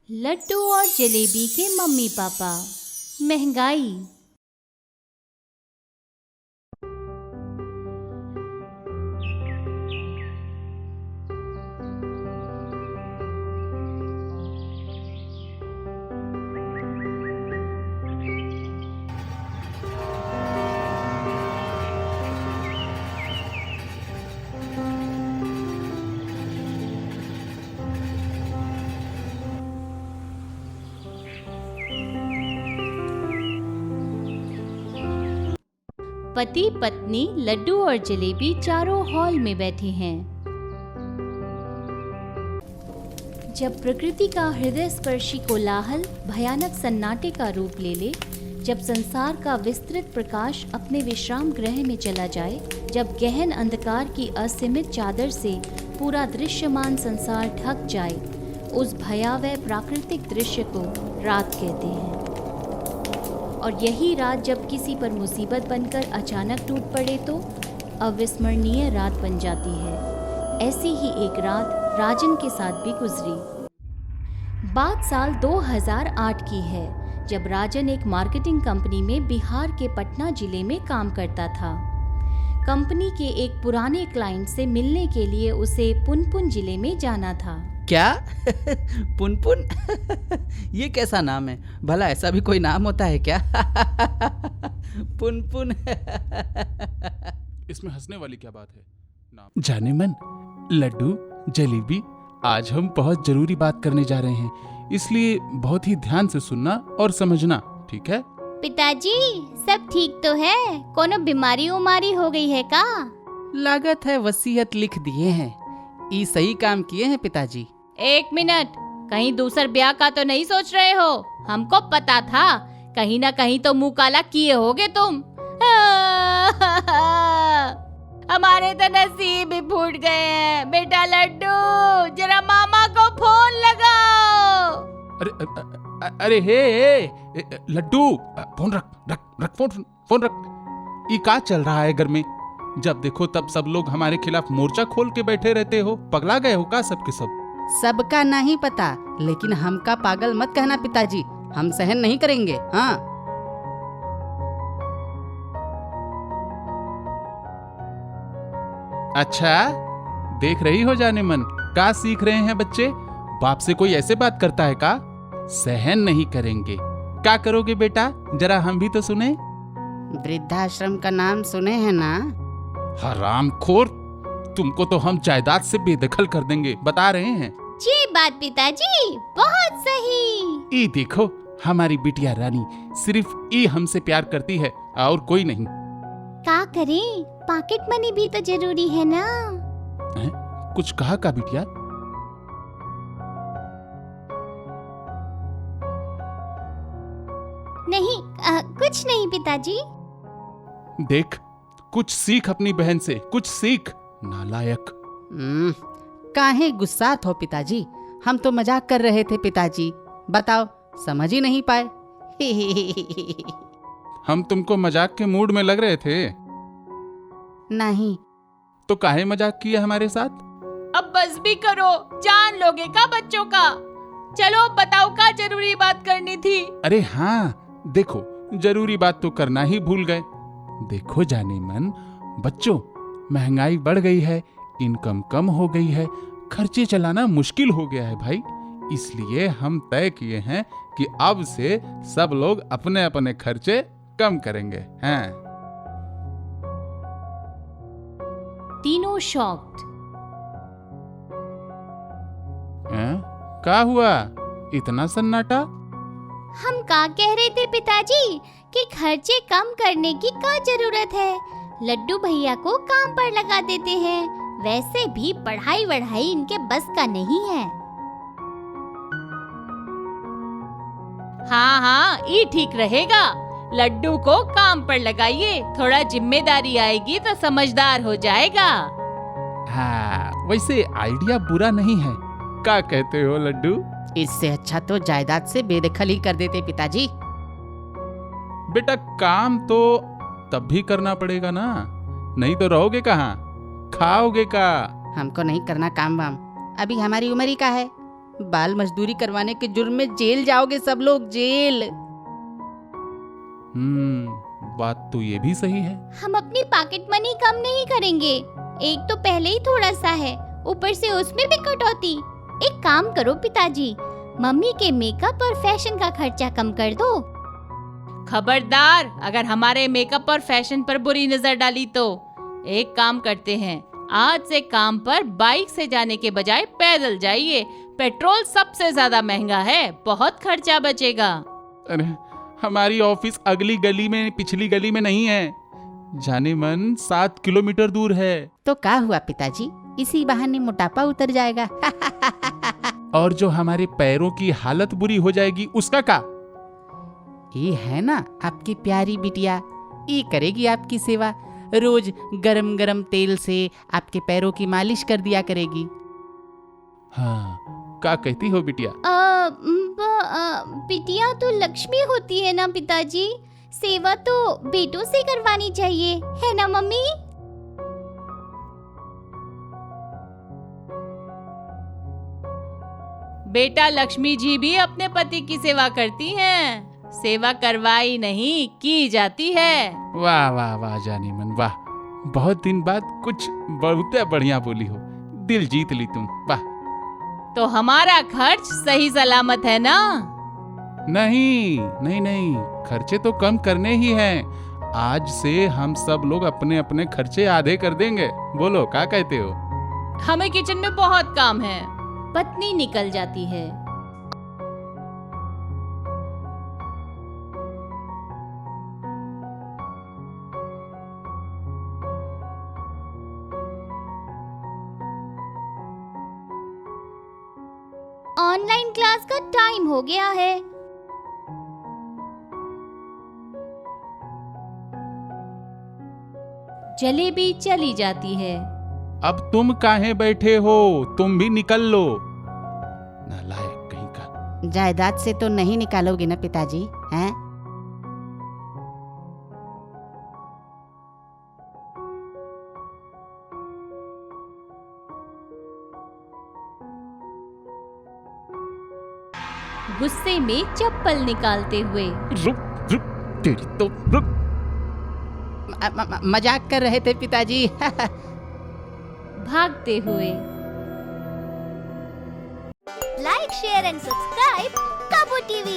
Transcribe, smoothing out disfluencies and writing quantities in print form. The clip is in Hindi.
लड्डू और जलेबी के मम्मी पापा। महंगाई। पति पत्नी लड्डू और जलेबी चारों हॉल में बैठे हैं। जब प्रकृति का हृदय स्पर्शी कोलाहल भयानक सन्नाटे का रूप ले ले, जब संसार का विस्तृत प्रकाश अपने विश्राम गृह में चला जाए, जब गहन अंधकार की असीमित चादर से पूरा दृश्यमान संसार ढक जाए, उस भयावह प्राकृतिक दृश्य को रात कहते हैं। और यही रात जब किसी पर मुसीबत बनकर अचानक टूट पड़े तो अविस्मरणीय रात बन जाती है। ऐसी ही एक रात राजन के साथ भी गुजरी। बात साल 2008 की है, जब राजन एक मार्केटिंग कंपनी में बिहार के पटना जिले में काम करता था। कंपनी के एक पुराने क्लाइंट से मिलने के लिए उसे पुनपुन जिले में जाना था। क्या? पुनपुन? ये कैसा नाम है भला? ऐसा भी कोई नाम होता है क्या? पुनपुन। इसमें हंसने वाली क्या बात है? नाम जाने मन, लड्डू जलेबी, आज हम बहुत जरूरी बात करने जा रहे हैं, इसलिए बहुत ही ध्यान से सुनना और समझना, ठीक है? पिताजी, सब ठीक तो है? कोनो बीमारी उमारी हो गई है का? लागत है वसीयत लिख दिए हैं। ये सही काम किए हैं पिताजी। एक मिनट, कहीं दूसर ब्याह का तो नहीं सोच रहे हो? हमको पता था, कहीं ना कहीं तो मुंह काला किए होगे तुम। हमारे तो नसीब ही फूट गए हैं। बेटा लड्डू, जरा मामा को फोन लगाओ। अरे हे लड्डू, फोन रख फोन रख। ये क्या चल रहा है घर में? जब देखो तब सब लोग हमारे खिलाफ मोर्चा खोल के बैठे रहते हो। पगला गए हो का सबके सब? सबका नहीं पता, लेकिन हमका पागल मत कहना पिताजी, हम सहन नहीं करेंगे। हाँ, अच्छा, देख रही हो जाने मन, का सीख रहे हैं बच्चे? बाप से कोई ऐसे बात करता है का? सहन नहीं करेंगे। क्या करोगे बेटा, जरा हम भी तो सुने। वृद्धाश्रम का नाम सुने हैं ना? हरामखोर, तुमको तो हम जायदाद से बेदखल कर देंगे, बता रहे हैं। जी बात पिताजी, बहुत सही। ई देखो, हमारी बिटिया रानी सिर्फ ई हमसे प्यार करती है और कोई नहीं। का करें, पॉकेट मनी भी तो जरूरी है ना। कुछ कहा का बिटिया? नहीं, कुछ नहीं पिताजी। देख, कुछ सीख अपनी बहन से, कुछ सीख, नालायक। काहे गुस्सात हो पिताजी? हम तो मजाक कर रहे थे पिताजी, बताओ समझ ही नहीं पाए। हम तुमको मजाक के मूड में लग रहे थे? नहीं। तो काहे मजाक किया हमारे साथ? अब बस भी करो, जान लोगे का बच्चों का। चलो बताओ, का जरूरी बात करनी थी? अरे हाँ, देखो, जरूरी बात तो करना ही भूल गए। देखो जाने मन, बच्चों, महंगाई बढ़ गई है, इनकम कम हो गई है, खर्चे चलाना मुश्किल हो गया है भाई। इसलिए हम तय किए हैं कि अब से सब लोग अपने अपने खर्चे कम करेंगे। हैं? तीनों शॉक्ड। क्या हुआ? इतना सन्नाटा? हम का कह रहे थे पिताजी कि खर्चे कम करने की क्या जरूरत है? लड्डू भैया को काम पर लगा देते हैं, वैसे भी पढ़ाई वढ़ाई इनके बस का नहीं है। हाँ हाँ, ये ठीक रहेगा। लड्डू को काम पर लगाइए, थोड़ा जिम्मेदारी आएगी तो समझदार हो जाएगा। हाँ, वैसे आइडिया बुरा नहीं है। क्या कहते हो लड्डू? इससे अच्छा तो जायदाद से बेदखल ही कर देते पिताजी। बेटा, काम तो तब भी करना पड़ेगा ना, नहीं तो रहोगे कहाँ, खाओगे का? हमको नहीं करना काम वाम, अभी हमारी उम्र ही का है। बाल मजदूरी करवाने के जुर्म में जेल जाओगे सब लोग, जेल। बात तो ये भी सही है। हम अपनी पॉकेट मनी कम नहीं करेंगे। एक तो पहले ही थोड़ा सा है, ऊपर से उसमें भी कटौती। एक काम करो पिताजी, मम्मी के मेकअप और फैशन का खर्चा कम कर दो। खबरदार, अगर हमारे मेकअप और फैशन पर बुरी नजर डाली तो। एक काम करते हैं, आज से काम पर बाइक से जाने के बजाय पैदल जाइए। पेट्रोल सबसे ज्यादा महंगा है, बहुत खर्चा बचेगा। अरे हमारी ऑफिस अगली गली में, पिछली गली में नहीं है, जाने मन 7 किलोमीटर दूर है। तो क्या हुआ पिताजी, इसी बहाने मोटापा उतर जाएगा। और जो हमारे पैरों की हालत बुरी हो जाएगी उसका क्या? ये है ना आपकी प्यारी बिटिया, ये करेगी आपकी सेवा। रोज गरम गरम तेल से आपके पैरों की मालिश कर दिया करेगी। हाँ, क्या कहती हो बिटिया? बिटिया तो लक्ष्मी होती है ना पिताजी, सेवा तो बेटों से करवानी चाहिए, है ना मम्मी? बेटा, लक्ष्मी जी भी अपने पति की सेवा करती हैं। सेवा करवाई नहीं, की जाती है। वाह वाह वाह जानी मन, वाह, बहुत दिन बाद कुछ बहुत बढ़िया बोली हो, दिल जीत ली तुम, वाह। तो हमारा खर्च सही सलामत है ना? नहीं नहीं नहीं, खर्चे तो कम करने ही हैं। आज से हम सब लोग अपने अपने खर्चे आधे कर देंगे। बोलो क्या कहते हो? हमें किचन में बहुत काम है। पत्नी निकल जाती है। ऑनलाइन क्लास का टाइम हो गया है। जलेबी चली जाती है। अब तुम काहे बैठे हो, तुम भी निकल लो। नालायक कहीं का। जायदाद से तो नहीं निकालोगे ना पिताजी, हैं? गुस्से में चप्पल निकालते हुए। रुक रुक, तेरी तो रुक। मजाक कर रहे थे पिताजी। भागते हुए। Like, share and subscribe Kabu TV.